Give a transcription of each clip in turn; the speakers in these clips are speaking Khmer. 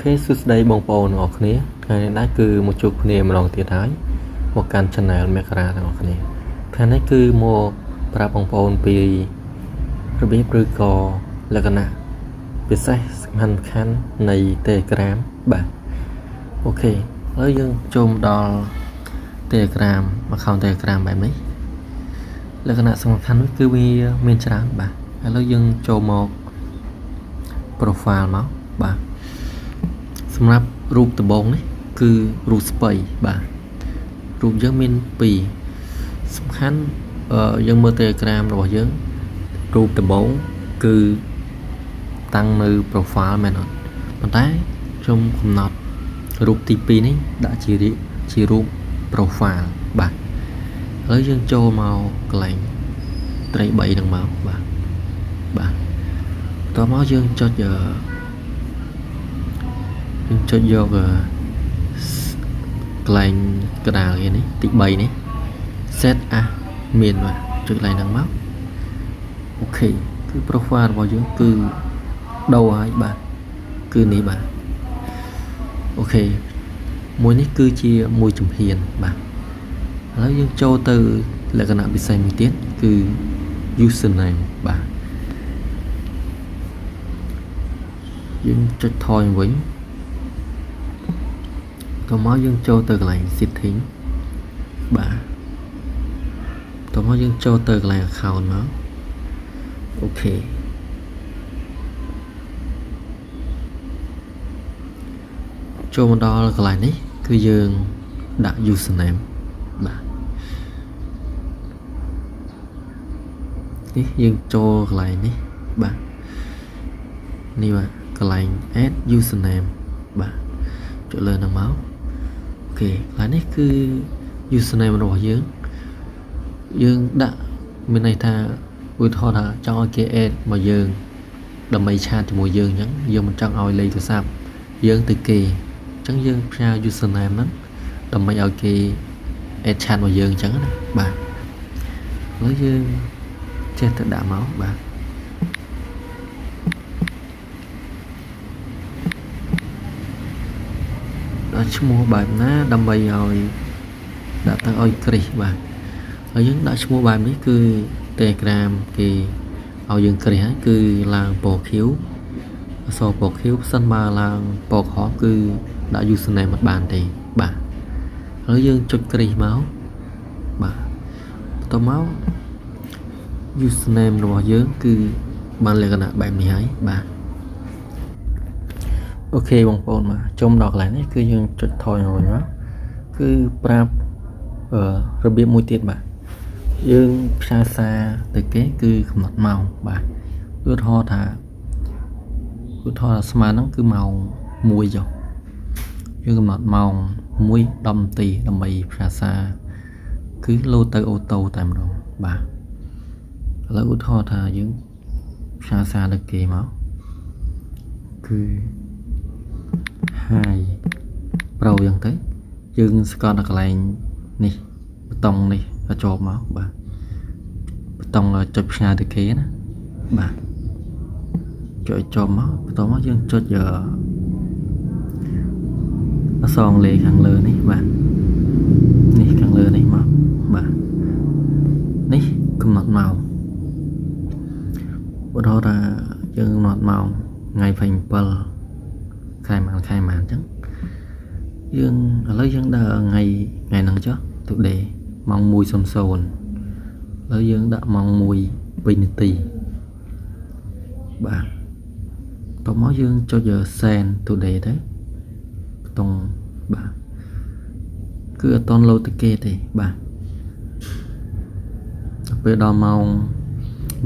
សួស្តីបងប្អូនទាំងអស់គ្នាថ្ងៃនេះដែរគឺមកជួបគ្នាម្ដងទៀតហើយមកកាន់ channel មករាទាំងអស់គ្នាថ្ងៃនេះគឺមកប្រាប់បងប្អូនពីរបៀបឬក៏លក្ខណៈពិសេសសំខាន់នៃ Telegram បាទអូខេឥឡូវយើងចូលមកដល់ Telegram account Telegram បែបនេះលក្ខណៈសំខាន់នោះគឺវាមានច្រើនបាទឥឡូវយើងចូលមក profile មកបាទសម្រាប់រូបដំបូងនេះគឺរូបស្ពៃបាទរូបយើងមាន2សំខាន់យើងមើល Telegram របស់យើងរូបដំបូងគឺតាំងនៅ profile មែនអត់ប៉ុន្តែខ្ញុំកំណត់រូបទី2នេះដាក់ជារូប profile បាទឥឡូវយើងចូលមកកន្លែងត្រី3នឹងមកបាទតោះមកយើងចុចយកកន្លែងកណ្ដាលនេះទី3នេះ set as មានបាទចុចកន្លែងហ្នឹងមកអូខេគឺ profile របស់យើងគឺដូរហើយបាទគឺនេះបាទអូខេមួយនេះគឺជាមួយជំហានបាទឥឡូវយើងចូលទៅលក្ខណៈពិសេសមួយទៀតគឺ username បាទយើងចុចថយវិញតោះមកយើងចូលទៅកន្លែង setting បាទតោះមកយើងចូលទៅកន្លែង account មកអូខេចូលមកដល់កន្លែងនេះគឺយើងដាក់ username បាទនេះយើងចូលកន្លែងនេះបាទនេះបាទកន្លែង add username បាទចុចលើហ្នឹងមកអូខេកន្លែងនេះគឺ username របស់យើងដាក់មានន័យថាឧទាហរណ៍ថាចង់ឲ្យគេ add មកយើងដើម្បីឆាតជាមួយយើងអញ្ចឹងយើងមិនចង់ឲ្យលេខទូរស័ព្ទយើងទៅគេអញ្ចឹងយើងប្រើ username ហ្នឹងដើម្បីឲ្យគេ add ឆាតមកយើងអញ្ចឹងណាបាទហើយយើងចេះទៅដាក់មកបាទដាក់ឈ្មោះបែបណាដើម្បីឲ្យដាក់ទៅឲ្យគ្រីសបាទហើយយើងដាក់ឈ្មោះបែបនេះគឺ Telegram គេឲ្យយើងគ្រីសហើយគឺឡើងពណ៌ខៀវអក្សរពណ៌ខៀវផ្សិនបើឡើងពណ៌ក្រហមគឺដាក់ username មិនបានទេបាទហើយយើងចុចគ្រីសមកបាទបន្ទាប់មក username របស់យើងគឺបានលក្ខណៈបែបនេះហើយបាទអូខេបងប្អូនមកចូលដល់កន្លែងនេះគឺយើងចុចថយរួចមកគឺប្រាប់របៀបមួយទៀតបាទយើងផ្សាយសារទៅគេគឺកំណត់ម៉ោងបាទឧទាហរណ៍ថាស្មើហ្នឹងគឺម៉ោង1ចុះយើងកំណត់ម៉ោង1:10 នាទីដើម្បីផ្សាយសារគឺលោតទៅអូតូតែម្ដងបាទឥឡូវឧទាហរណ៍ថាយើងផ្សាយសារទៅគេមកគឺ Hi Pro យ៉ាងទៅយើងស្គាល់ដល់កន្លែងនេះប៊ូតុងនេះក៏ជាប់មកបាទប៊ូតុងចុចផ្សាយទៅគេណាបាទចុចជាប់មកបន្ទាប់មកយើងចុចអក្សរអង់គ្លេសខាងលើនេះបាទនេះខាងលើនេះមកបាទនេះកំណត់ម៉ោងឧទាហរណ៍ថាយើងកំណត់ម៉ោងថ្ងៃ27ខែម៉ានអញ្ចឹងយើងឥឡូវយើងដើរថ្ងៃហ្នឹងចុះ today ម៉ោង 1:00 ឥឡូវយើងដាក់ម៉ោង 1:02 នាទីបាទតោះមកយើងចុច send today ទៅបតុងបាទគឺអត់តន់លោតទៅគេទេបាទពេលដល់ម៉ោង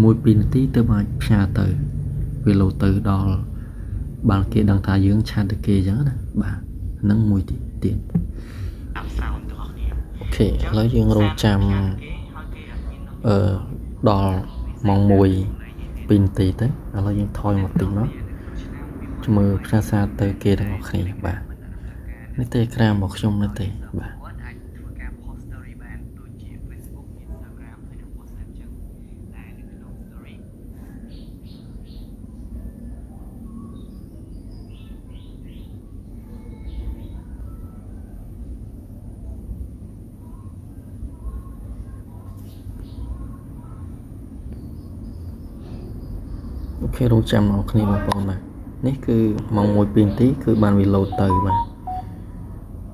1:02 នាទីទៅអាចផ្សាយទៅវាលោតទៅដល់បានគេដឹងថាយើងឆាតទៅគេអញ្ចឹងណាបាទហ្នឹងមួយទៀតអូខេឥឡូវយើងរងចាំដល់ម៉ោង 1:02 នាទីទៅឥឡូវយើងថយមកតិចមកជំរឿផ្សាយសារទៅគេទាំងអស់គ្នាបាទនេះ Telegram របស់ខ្ញុំនេះទេបាទ ok rồi chăm nó khi mà con này ní cứ mong ngồi pin tí cứ ban vì lâu tới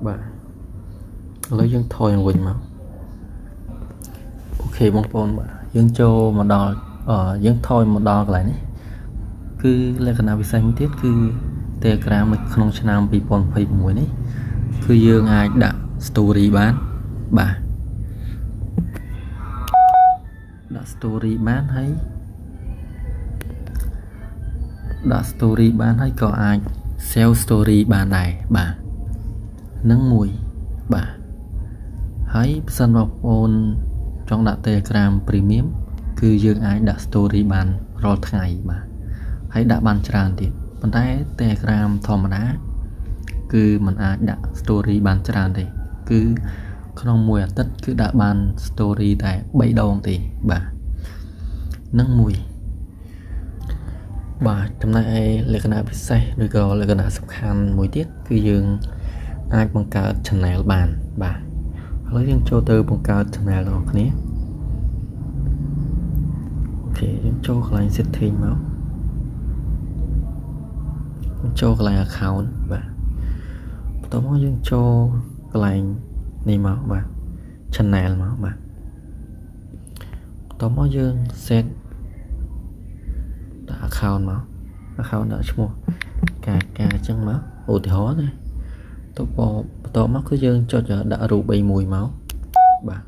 bà lấy dân thôi anh quỳnh mà ok bông con bà dân cho mà đo dân thôi mà đo lại ní cứ là cái nào bị sai tiết cứ telegram là không cho nam bị bọn phải mùi ní cứ dương ai đã story bán bà đã story bán thấy đã story bán hay có ai sell story bán này bà nâng mùi bà hãy sân vào phone trong đã telegram premium cứ dương ai đã story bán rồi ngày bà hãy đã bán tràn thì vấn đề telegram thòm đá cứ mình ai đã story bán tràn thì cứ không mùi tất cứ đã bán story tại 7 đồng thì bà nâng mùi bà trong này là cái nào biết xe rồi gọi là cái nào sắp khăn mùi tiết cứ dương ai bằng cả channel bàn bà lấy dân cho từ bằng cả channel rồi nhé ok dân cho cái này setting máu cho cái này account bà tôi muốn dân cho cái này này máu bà channel máu bà tôi muốn dân set đã account máu account đã mua cả chân máu ủa thì hóa này tôi mắc cái dân cho đã rủ bay mùi máu bà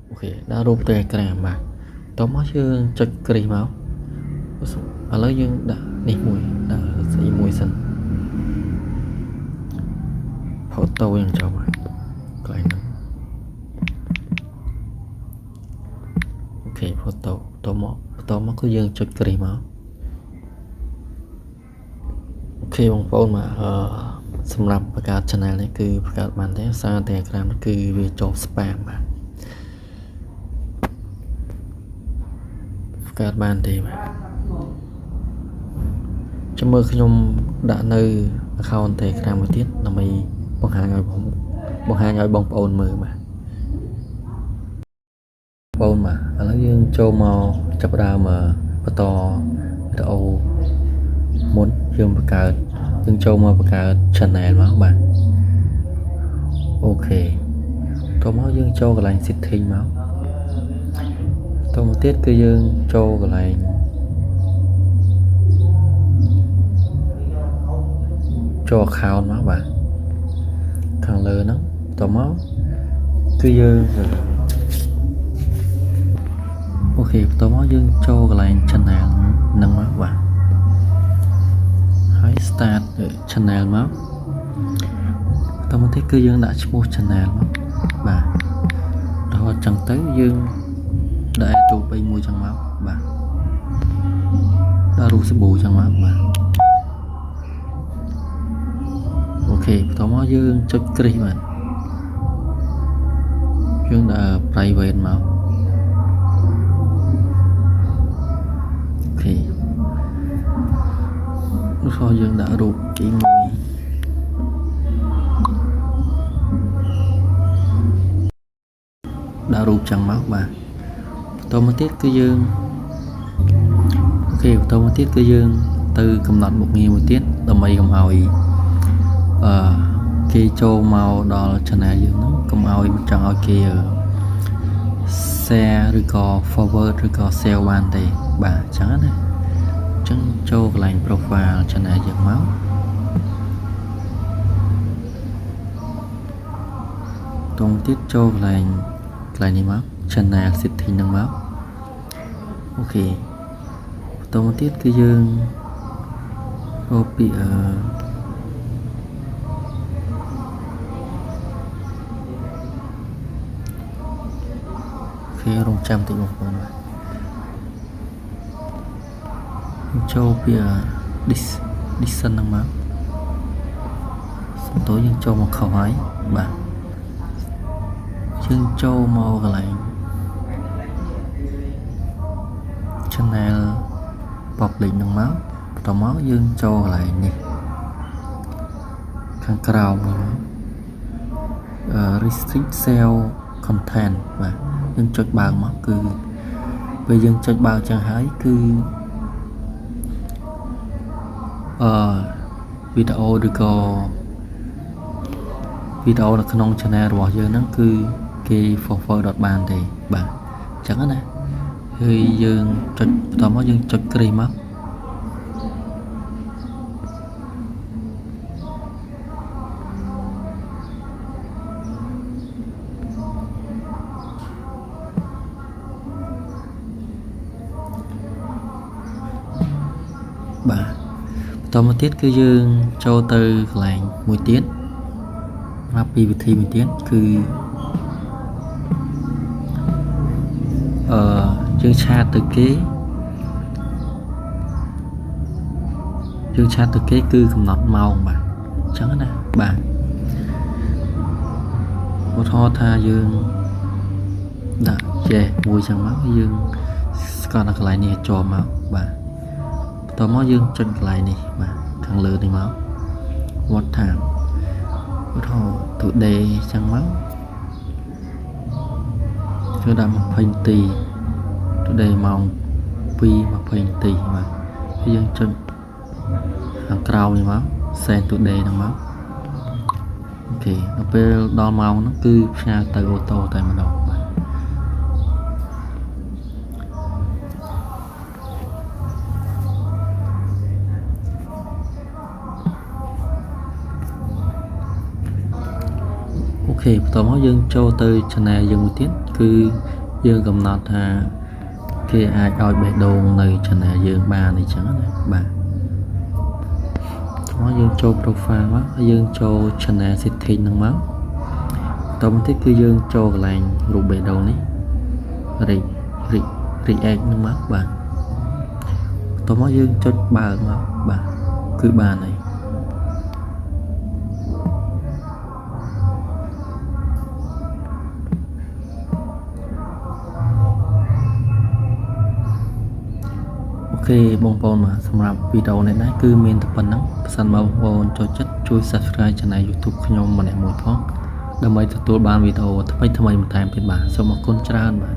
ok đã rủ tè kèm bà tôi mắc dân cho kri máu ở lấy dân đã đi mùi đã xây mùi xanh photo yang cho bà cái này ok photo tôi mắc cái dân cho kri máu khi bằng phone mà xâm nhậpประกาศ channel នេះគឺประกาศបានទេសារ Telegram គឺវាចូល spam បាទประกาศបានទេបាទចាំមើលខ្ញុំដាក់នៅ account Telegram មួយទៀតដើម្បីបង្ហាញឲ្យបងប្អូនមើលបាទបងបាទឥឡូវយើងចូលមកចាប់ផ្ដើមបន្តវីដេអូមុនយើងបង្កើតយើងចូលមកបង្កើត channel មកបាទអូខេតោះមកយើងចូលកន្លែង setting មកតោះមកទៀតគឺយើងចូលកន្លែងចូល account មកបាទខាងលើហ្នឹងតោះមកគឺយើងអូខេតោះមកយើងចូលកន្លែង channel ហ្នឹងមកបាទstart channel មកតមកទៀតគឺយើងដាក់ឈ្មោះ channel មកបាទរហូតចឹងទៅយើងដាក់រូបបីមួយចឹងមកបាទដាក់រូបសាប៊ូចឹងមកបាទអូខេបន្តមកយើងចុចគ្រីសបាទយើងដាក់ private មកអូខេrồiយើងដាក់រូបទី1ដាក់រូបចឹងមកបាទបន្តមកទៀតគឺយើងអូខេបន្តមកទៀតគឺយើងទៅកំណត់មុខងារមួយទៀតដើម្បីកុំឲ្យគេចូលមកដល់ channel យើងហ្នឹងកុំឲ្យមិនចង់ឲ្យគេ share ឬក៏ forward ឬក៏ sell បានទេបាទចឹងណាចឹងចូលកន្លែង profile channel យើងមកតងទៀតចូលកន្លែងនេះមក channel setting ហ្នឹងមកអូខេបន្តមកទៀតគឺយើងរកពីអូខេរងចាំតិចបងប្អូនបាទចូលពី Dixon ហ្នឹងមកសំទោយើងចូលមកខុសហើយបាទយើងចូលមកកន្លែង channel public ហ្នឹងមកបន្តមកយើងចូលកន្លែងនេះខាងក្រោមនេះ restrict sell content បាទយើងចុចបើកមកគឺ ពេលយើងចុចបើកចឹងហើយគឺវីដេអូឬក៏វីដេអូនៅក្នុង channel របស់យើងហ្នឹងគឺគេ forward ដតបានទេបាទអញ្ចឹងណាហើយយើងចុចបន្តមកយើងចុចគ្រីមកបាទបន្តមកទៀតគឺយើងចូលទៅកន្លែងមួយទៀតរាប់ពីវិធីមួយទៀតគឺយើងឆាតទៅគេគឺកំណត់ម៉ោងបាទអញ្ចឹងណាបាទឧទាហរណ៍ថាយើងដាក់ចេះមួយចឹងមកយើងស្គាល់នៅកន្លែងនេះចូលមកបាទបន្តមកយើងចុចកន្លែងនេះបាទខាងលើនេះមក what time ឧទាហរណ៍ today ចឹងមកគឺដាក់20នាទី today ម៉ោង 2:20 នាទីបាទហើយយើងចុចខាងក្រោមនេះមក send today ហ្នឹងមកអូខេដល់ពេលដល់ម៉ោងហ្នឹងគឺផ្ញើទៅអូតូតែម្ដងបាទអូខេបន្តមកយើងចូលទៅ channel យើងមួយទៀតគឺយើងកំណត់ថាគេអាចឲ្យបេះដូងនៅ channel យើងបានអញ្ចឹងណាបាទមកយើងចូល profile មកហើយយើងចូល channel setting ហ្នឹងមកតទៅទៀតគឺយើងចូលកន្លែងរូបបេះដូងនេះ react ហ្នឹងមកបាទតទៅមកយើងចុចបើកមកបាទគឺបានហើយអូខេបងប្អូនបាទសម្រាប់វីដេអូនេះដែរគឺមានតែប៉ុណ្្នឹងបើសិនមកបងប្អូនចូលចិត្តជួយ Subscribe Channel YouTube ខ្ញុំម្នាក់មួយផងដើម្បីទទួលបានវីដេអូថ្មីៗបន្ថែមទៀតបាទសូមអរគុណច្រើនបាទ